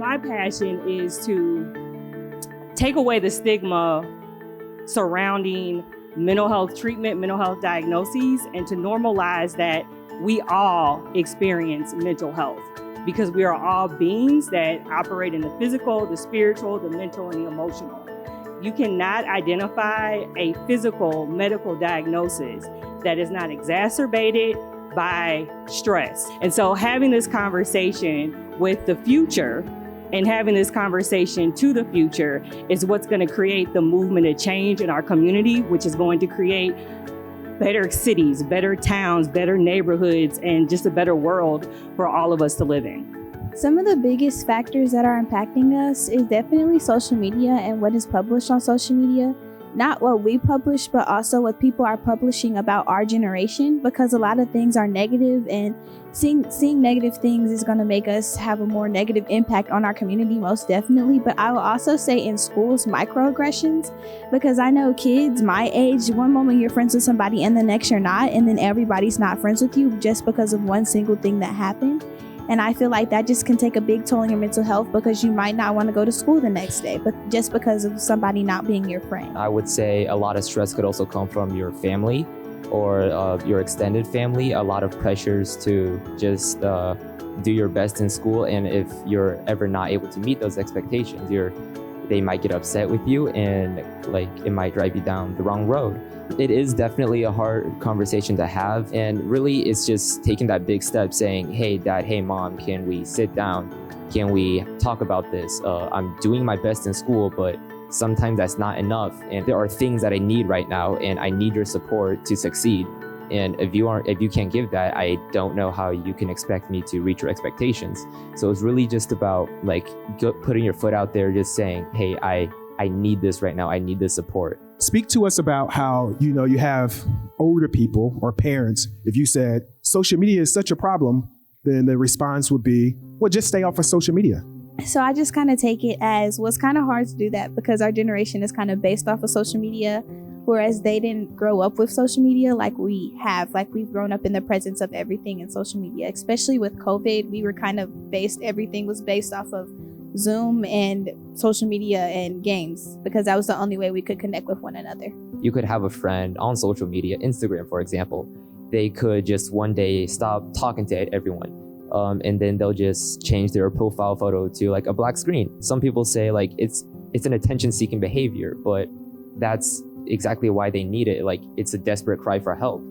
My passion is to take away the stigma surrounding mental health treatment, mental health diagnoses, and to normalize that we all experience mental health because we are all beings that operate in the physical, the spiritual, the mental, and the emotional. You cannot identify a physical medical diagnosis that is not exacerbated by stress. And so having this conversation with the future and having this conversation to the future is what's going to create the movement of change in our community, which is going to create better cities, better towns, better neighborhoods, and just a better world for all of us to live in. Some of the biggest factors that are impacting us is definitely social media and what is published on social media. Not what we publish, but also what people are publishing about our generation, because a lot of things are negative, and seeing negative things is going to make us have a more negative impact on our community, most definitely. But I will also say in schools, microaggressions, because I know kids my age, one moment you're friends with somebody and the next you're not, and then everybody's not friends with you just because of one single thing that happened. And I feel like that just can take a big toll on your mental health, because you might not want to go to school the next day, but just because of somebody not being your friend. I would say a lot of stress could also come from your family or your extended family. A lot of pressures to just do your best in school. And if you're ever not able to meet those expectations, they might get upset with you, and it might drive you down the wrong road. It is definitely a hard conversation to have, and really it's just taking that big step saying, hey dad, hey mom, can we sit down? Can we talk about this? I'm doing my best in school, but sometimes that's not enough, and there are things that I need right now, and I need your support to succeed. And if you can't give that, I don't know how you can expect me to reach your expectations. So it's really just about putting your foot out there, just saying, hey, I need this right now. I need this support. Speak to us about how, you have older people or parents. If you said social media is such a problem, then the response would be, well, just stay off of social media. So I just kind of take it as, well, it's kind of hard to do that because our generation is kind of based off of social media, whereas they didn't grow up with social media like we have. Like, we've grown up in the presence of everything in social media, especially with COVID. We were kind of everything was based off of Zoom and social media and games, because that was the only way we could connect with one another. You could have a friend on social media, Instagram, for example. They could just one day stop talking to everyone. And then they'll just change their profile photo to a black screen. Some people say it's an attention-seeking behavior, but that's exactly why they need it. It's a desperate cry for help.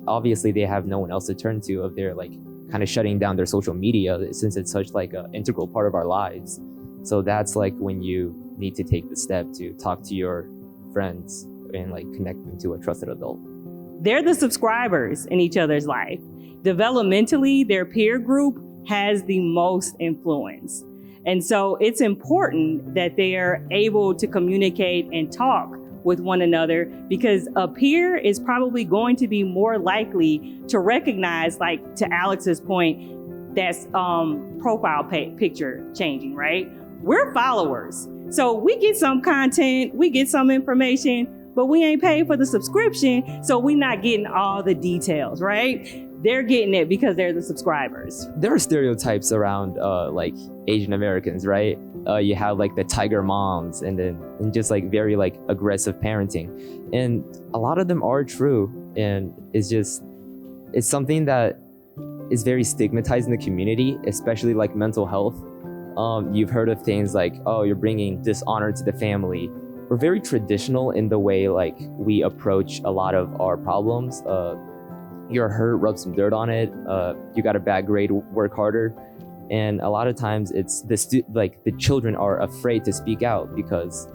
Obviously they have no one else to turn to if they're kind of shutting down their social media, since it's such an integral part of our lives. So that's when you need to take the step to talk to your friends and connect them to a trusted adult. They're the subscribers in each other's life. Developmentally, their peer group has the most influence. And so it's important that they are able to communicate and talk with one another, because a peer is probably going to be more likely to recognize, to Alex's point, that's profile picture changing, right? We're followers. So we get some content, we get some information, but we ain't paid for the subscription, so we're not getting all the details, right? They're getting it because they're the subscribers. There are stereotypes around Asian Americans, right? You have the tiger moms and just very aggressive parenting. And a lot of them are true. And it's something that is very stigmatized in the community, especially mental health. You've heard of things oh, you're bringing dishonor to the family. We're very traditional in the way we approach a lot of our problems. You're hurt, rub some dirt on it. You got a bad grade, work harder. And a lot of times it's the children are afraid to speak out because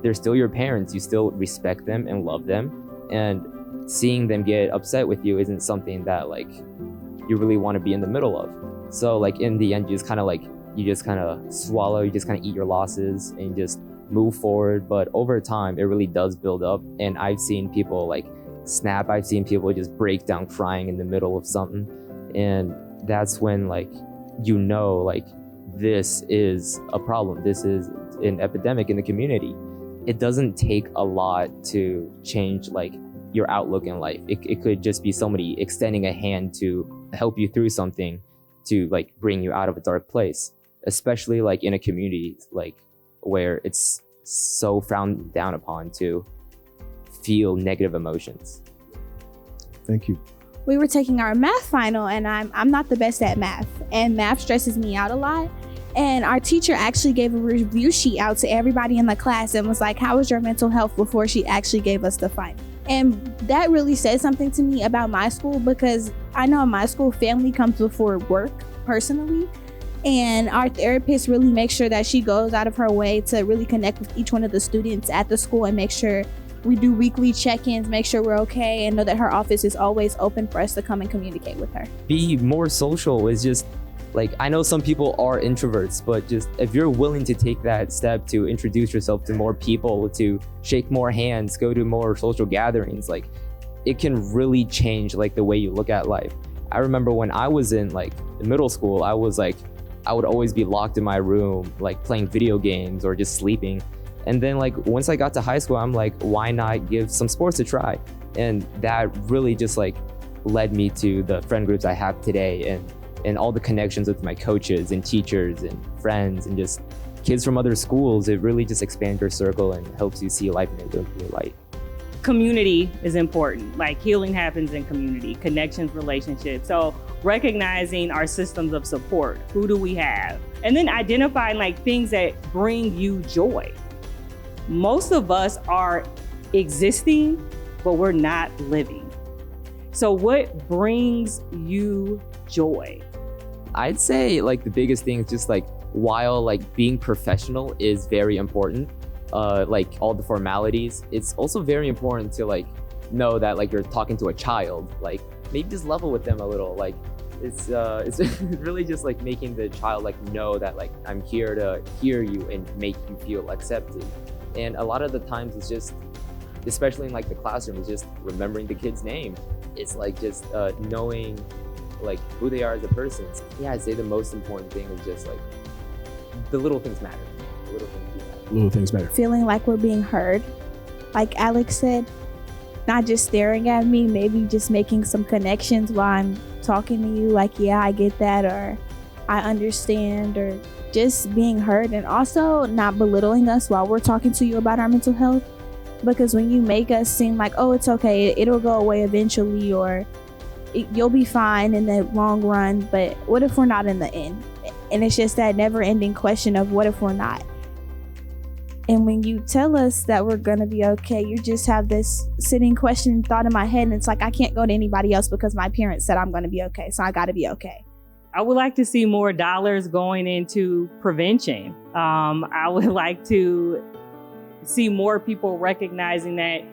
they're still your parents. You still respect them and love them. And seeing them get upset with you isn't something that you really want to be in the middle of. So in the end, you just kind of swallow, you just kind of eat your losses and just move forward. But over time, it really does build up. And I've seen people snap. I've seen people just break down crying in the middle of something. And that's when this is a problem. This is an epidemic in the community. It doesn't take a lot to change your outlook in life. It could just be somebody extending a hand to help you through something, to bring you out of a dark place. especially like in a community like where it's so frowned down upon to feel negative emotions. Thank you. We were taking our math final, and I'm not the best at math, and math stresses me out a lot. And our teacher actually gave a review sheet out to everybody in the class and was like, how was your mental health, before she actually gave us the final. And that really said something to me about my school, because I know in my school, family comes before work personally. And our therapist really makes sure that she goes out of her way to really connect with each one of the students at the school and make sure we do weekly check-ins, make sure we're okay, and know that her office is always open for us to come and communicate with her. Be more social is just like, I know some people are introverts, but just if you're willing to take that step to introduce yourself to more people, to shake more hands, go to more social gatherings, like it can really change like the way you look at life. I remember when I was in like middle school, I would always be locked in my room, like playing video games or just sleeping. And then like once I got to high school, I'm like, why not give some sports a try? And that really just like led me to the friend groups I have today, and all the connections with my coaches and teachers and friends and just kids from other schools. It really just expands your circle and helps you see life in a different light. Community is important. Like healing happens in community, connections, relationships. So recognizing our systems of support, who do we have? And then identifying like things that bring you joy. Most of us are existing, but we're not living. So what brings you joy? I'd say like the biggest thing is just like, while like being professional is very important, like all the formalities, it's also very important to like know that like you're talking to a child, like maybe just level with them a little. Like it's really just like making the child like know that like I'm here to hear you and make you feel accepted. And a lot of the times it's just, especially in like the classroom, it's just remembering the kid's name. It's like just knowing like who they are as a person. Yeah, I'd say the most important thing is just like the little things matter. The little things do matter. Little things matter. Feeling like we're being heard, like Alex said, not just staring at me, maybe just making some connections while I'm talking to you, like, yeah, I get that, or I understand, or just being heard. And also not belittling us while we're talking to you about our mental health, because when you make us seem like, oh, it's okay, it'll go away eventually, or you'll be fine in the long run, but what if we're not in the end? And it's just that never-ending question of what if we're not? And when you tell us that we're gonna be okay, you just have this sitting question thought in my head, and it's like, I can't go to anybody else because my parents said I'm gonna be okay, so I gotta be okay. I would like to see more dollars going into prevention. I would like to see more people recognizing that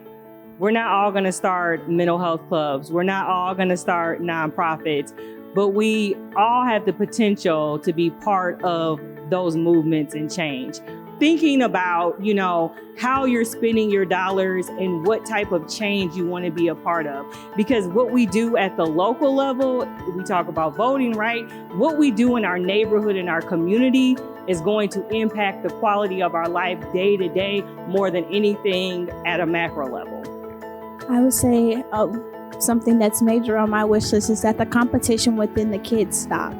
we're not all going to start mental health clubs. We're not all going to start nonprofits, but we all have the potential to be part of those movements and change. Thinking about, you know, how you're spending your dollars and what type of change you want to be a part of. Because what we do at the local level, we talk about voting, right? What we do in our neighborhood, in our community, is going to impact the quality of our life day to day more than anything at a macro level. I would say something that's major on my wish list is that the competition within the kids stop.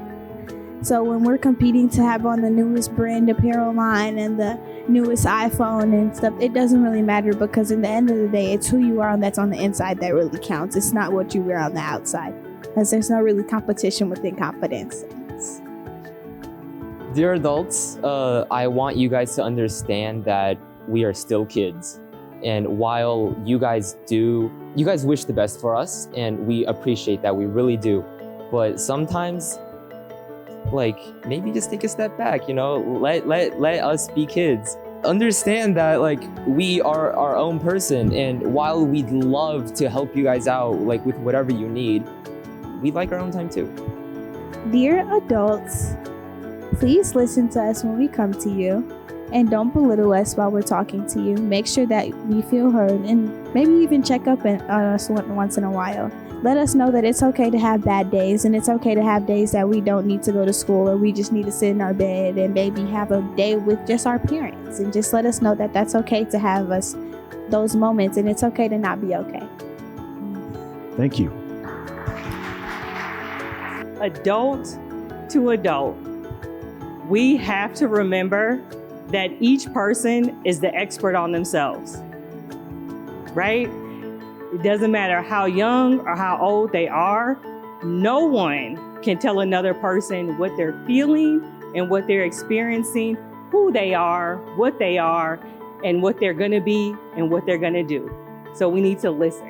So when we're competing to have on the newest brand apparel line and the newest iPhone and stuff, it doesn't really matter, because in the end of the day, it's who you are and that's on the inside that really counts. It's not what you wear on the outside, because there's no really competition within confidence. Dear adults, I want you guys to understand that we are still kids. And while you guys wish the best for us, and we appreciate that, we really do. But sometimes, like, maybe just take a step back, you know, let us be kids. Understand that, like, we are our own person, and while we'd love to help you guys out, like, with whatever you need, we'd like our own time too. Dear adults, please listen to us when we come to you, and don't belittle us while we're talking to you. Make sure that we feel heard, and maybe even check up on us once in a while. Let us know that it's okay to have bad days, and it's okay to have days that we don't need to go to school, or we just need to sit in our bed and maybe have a day with just our parents. And just let us know that that's okay to have those moments, and it's okay to not be okay. Thank you. Adult to adult, we have to remember that each person is the expert on themselves, right? It doesn't matter how young or how old they are. No one can tell another person what they're feeling and what they're experiencing, who they are, and what they're gonna be and what they're gonna do. So we need to listen.